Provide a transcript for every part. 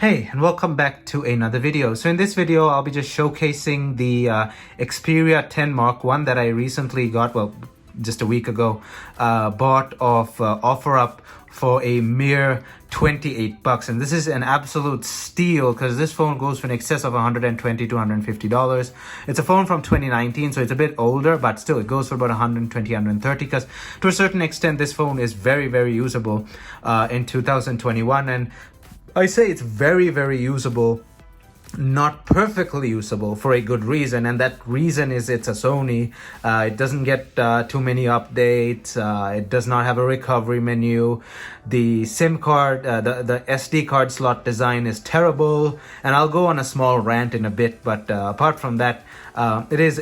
Hey, and welcome back to another video. So in this video, I'll be just showcasing the Xperia 10 Mark 1 that I recently got, well, just a week ago, bought off OfferUp for a mere $28. And this is an absolute steal because this phone goes for in excess of $120 to $150. It's a phone from 2019, so it's a bit older, but still it goes for about $120, $130 because to a certain extent, this phone is very, very usable in 2021. And I say it's very, very usable, not perfectly usable for a good reason, and that reason is it's a Sony. It doesn't get too many updates. It does not have a recovery menu. The SIM card, the SD card slot design is terrible, and I'll go on a small rant in a bit, but apart from that, it is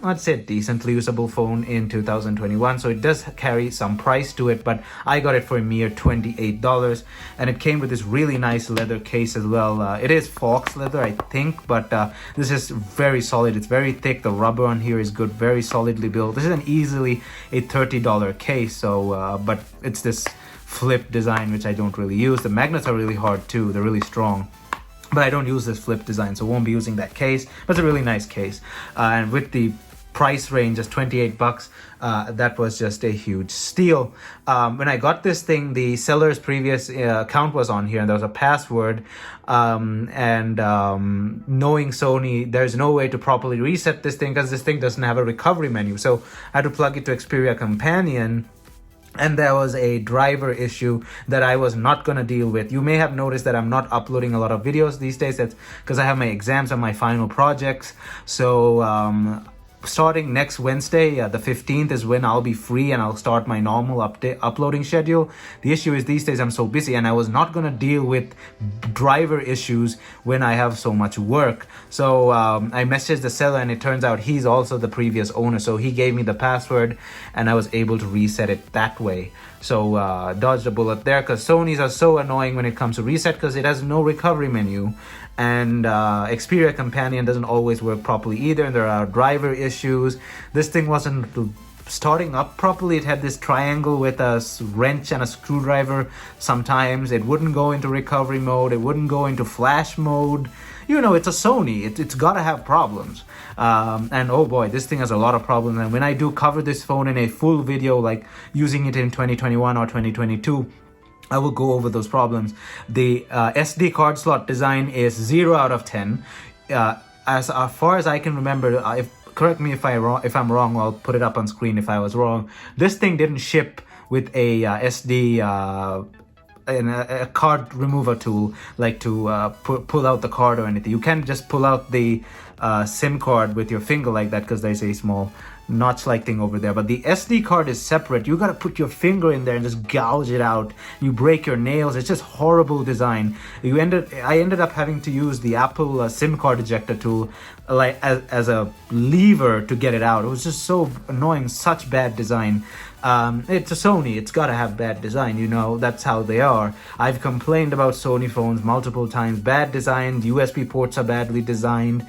I'd say, decently usable phone in 2021, so it does carry some price to it, but I got it for a mere $28, and it came with this really nice leather case as well. It is fox leather, I think, but this is very solid. It's very thick. The rubber on here is good, very solidly built. This is easily a $30 case, so but it's this flip design which I don't really use. The magnets are really hard too, they're really strong, but I don't use this flip design, so won't be using that case. But it's a really nice case, and with the price range as $28, that was just a huge steal. When I got this thing, the seller's previous account was on here and there was a password, knowing Sony, there's no way to properly reset this thing because this thing doesn't have a recovery menu. So I had to plug it to Xperia Companion, and there was a driver issue that I was not going to deal with. You may have noticed that I'm not uploading a lot of videos these days. That's because I have my exams and my final projects. So starting next Wednesday, the 15th, is when I'll be free and I'll start my normal uploading schedule. The issue is these days I'm so busy and I was not going to deal with driver issues when I have so much work. So I messaged the seller, and it turns out he's also the previous owner. So he gave me the password and I was able to reset it that way. So dodged a bullet there, because Sonys are so annoying when it comes to reset because it has no recovery menu. And Xperia Companion doesn't always work properly either, and there are driver issues. This thing wasn't starting up properly. It had this triangle with a wrench and a screwdriver. Sometimes it wouldn't go into recovery mode, it wouldn't go into flash mode. You know, it's a Sony, it's gotta have problems. And oh boy, this thing has a lot of problems. And when I do cover this phone in a full video, like using it in 2021 or 2022, I will go over those problems. The SD card slot design is 0 out of 10. As far as I can remember, correct me if I'm wrong, I'll put it up on screen if I was wrong. This thing didn't ship with a SD a card remover tool, like to pull out the card or anything. You can't just pull out the SIM card with your finger like that, because there's a small notch-like thing over there. But the SD card is separate. You gotta put your finger in there and just gouge it out. You break your nails. It's just horrible design. I ended up having to use the Apple SIM card ejector tool like as a lever to get it out. It was just so annoying. Such bad design. It's a Sony, it's gotta have bad design, you know, that's how they are. I've complained about Sony phones multiple times. Bad design, the USB ports are badly designed,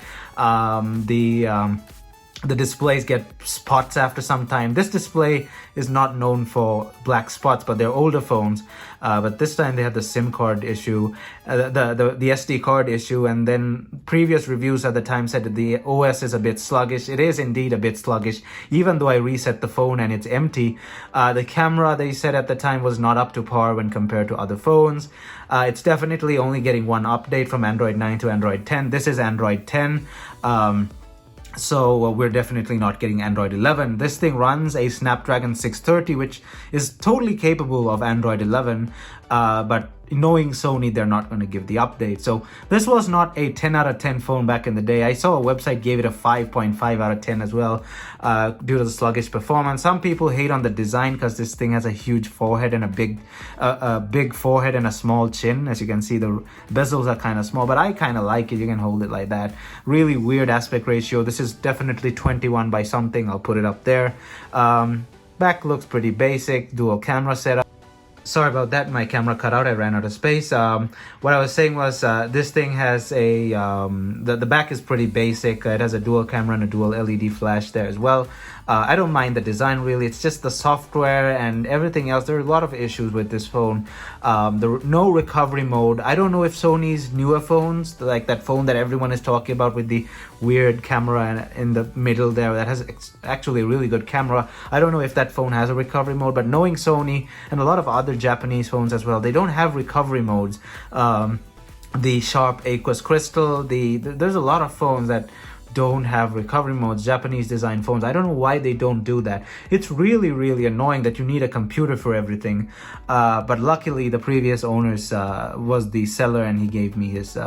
the displays get spots after some time. This display is not known for black spots, but they're older phones. But this time they had the SIM card issue, the SD card issue, and then previous reviews at the time said that the OS is a bit sluggish. It is indeed a bit sluggish, even though I reset the phone and it's empty. The camera, they said at the time, was not up to par when compared to other phones. It's definitely only getting one update from Android 9 to Android 10. This is Android 10. So we're definitely not getting Android 11. This thing runs a Snapdragon 630, which is totally capable of Android 11, but knowing Sony, they're not going to give the update. So this was not a 10 out of 10 phone back in the day. I saw a website gave it a 5.5 out of 10 as well, due to the sluggish performance. Some people hate on the design because this thing has a huge forehead and a big forehead and a small chin. As you can see, the bezels are kind of small, but I kind of like it. You can hold it like that. Really weird aspect ratio. This is definitely 21 by something. I'll put it up there. Back looks pretty basic. Dual camera setup. Sorry about that, my camera cut out, I ran out of space. What I was saying was this thing has the back is pretty basic. It has a dual camera and a dual LED flash there as well. I don't mind the design really. It's just the software and everything else. There are a lot of issues with this phone. No recovery mode. I don't know if Sony's newer phones, like that phone that everyone is talking about with the weird camera in the middle there, that has actually a really good camera. I don't know if that phone has a recovery mode, but knowing Sony and a lot of other Japanese phones as well, they don't have recovery modes. The Sharp Aqueous Crystal, there's a lot of phones that don't have recovery modes, Japanese design phones. I don't know why they don't do that. It's really, really annoying that you need a computer for everything. But luckily the previous owners was the seller, and he gave me his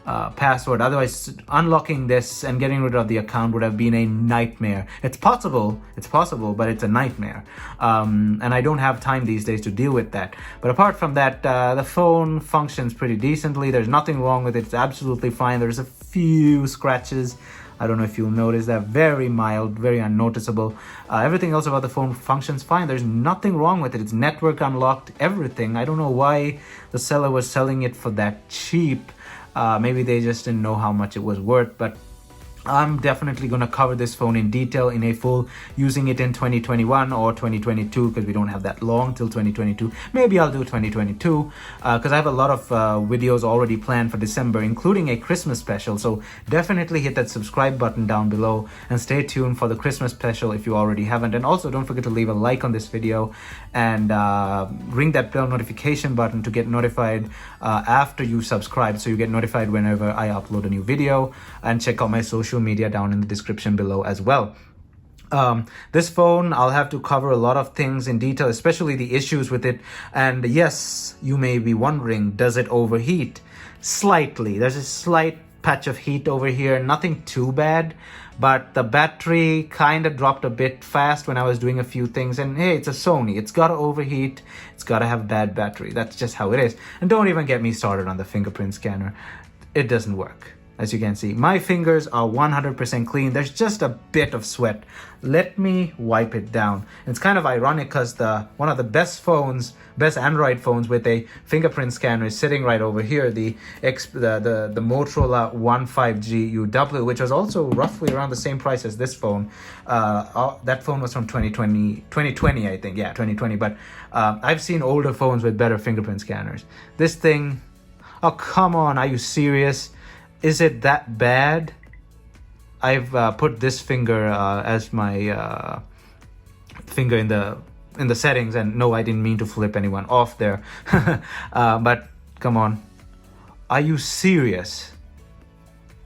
password. Otherwise, unlocking this and getting rid of the account would have been a nightmare. It's possible, but it's a nightmare. And I don't have time these days to deal with that. But apart from that, the phone functions pretty decently. There's nothing wrong with it. It's absolutely fine. There's a few scratches. I don't know if you'll notice that. Very mild, very unnoticeable. Everything else about the phone functions fine. There's nothing wrong with it. It's network unlocked, everything. I don't know why the seller was selling it for that cheap. Maybe they just didn't know how much it was worth, but I'm definitely going to cover this phone in detail in a full using it in 2021 or 2022, because we don't have that long till 2022. Maybe I'll do 2022 because I have a lot of videos already planned for December, including a Christmas special. So definitely hit that subscribe button down below and stay tuned for the Christmas special if you already haven't. And also don't forget to leave a like on this video and ring that bell notification button to get notified after you subscribe, so you get notified whenever I upload a new video. And check out my social media down in the description below as well. This phone, I'll have to cover a lot of things in detail, especially the issues with it. And yes, you may be wondering, does it overheat? Slightly. There's a slight patch of heat over here, nothing too bad, but the battery kind of dropped a bit fast when I was doing a few things. And hey, it's a Sony, it's got to overheat, it's got to have bad battery. That's just how it is. And don't even get me started on the fingerprint scanner. It doesn't work. As you can see, my fingers are 100% clean. There's just a bit of sweat. Let me wipe it down. It's kind of ironic because one of the best Android phones with a fingerprint scanner is sitting right over here. The Motorola 15G UW, which was also roughly around the same price as this phone. That phone was from 2020, I think. Yeah, 2020. But I've seen older phones with better fingerprint scanners. This thing, oh come on, are you serious? Is it that bad? I've put this finger as my finger in the settings, and no, I didn't mean to flip anyone off there. But come on, are you serious?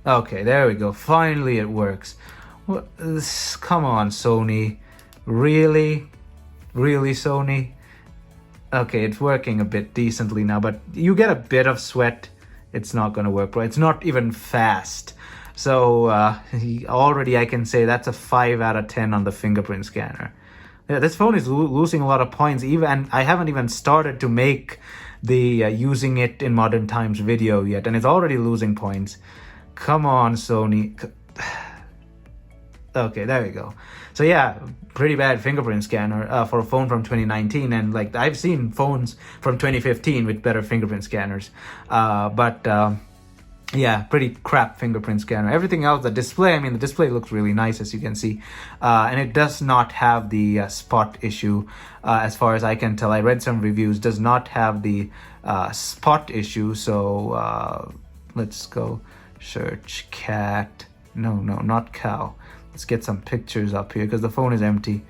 Okay, there we go. Finally, it works. Come on, Sony. Really, Sony? Okay, it's working a bit decently now, but you get a bit of sweat. It's not going to work, bro. It's not even fast. So already I can say that's a 5 out of 10 on the fingerprint scanner. Yeah, this phone is losing a lot of points, and I haven't even started to make the using it in modern times video yet, and it's already losing points. Come on, Sony. Okay, there we go. So yeah, pretty bad fingerprint scanner for a phone from 2019, and like I've seen phones from 2015 with better fingerprint scanners, but yeah, pretty crap fingerprint scanner. Everything else, the display, I mean, the display looks really nice, as you can see, and it does not have the spot issue, as far as I can tell. I read some reviews, does not have the spot issue. So let's go search cat. No, not cow. Let's get some pictures up here because the phone is empty.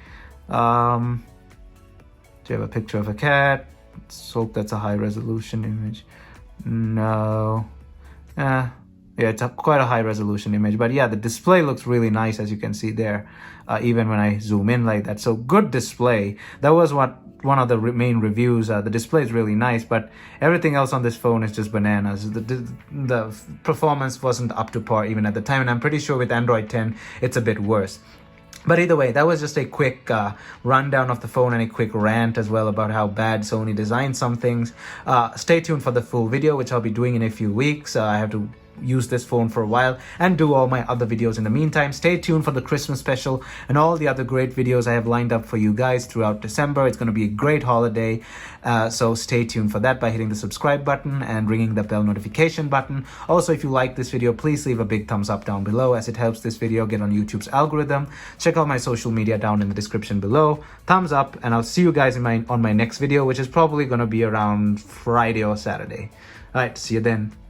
Do you have a picture of a cat? Let's hope that's a high resolution image. No. Yeah, it's quite a high resolution image. But yeah, the display looks really nice, as you can see there, even when I zoom in like that. So good display. That was one of the main reviews. The display is really nice, but everything else on this phone is just bananas. The performance wasn't up to par even at the time, and I'm pretty sure with Android 10 it's a bit worse. But either way, that was just a quick rundown of the phone and a quick rant as well about how bad Sony designed some things. Stay tuned for the full video, which I'll be doing in a few weeks. I have to use this phone for a while and do all my other videos in the meantime. Stay tuned for the Christmas special and all the other great videos I have lined up for you guys throughout December. It's going to be a great holiday, so stay tuned for that by hitting the subscribe button and ringing the bell notification button. Also, if you like this video, please leave a big thumbs up down below, as it helps this video get on YouTube's algorithm. Check out my social media down in the description below. Thumbs up, and I'll see you guys on my next video, which is probably going to be around Friday or Saturday. All right, see you then.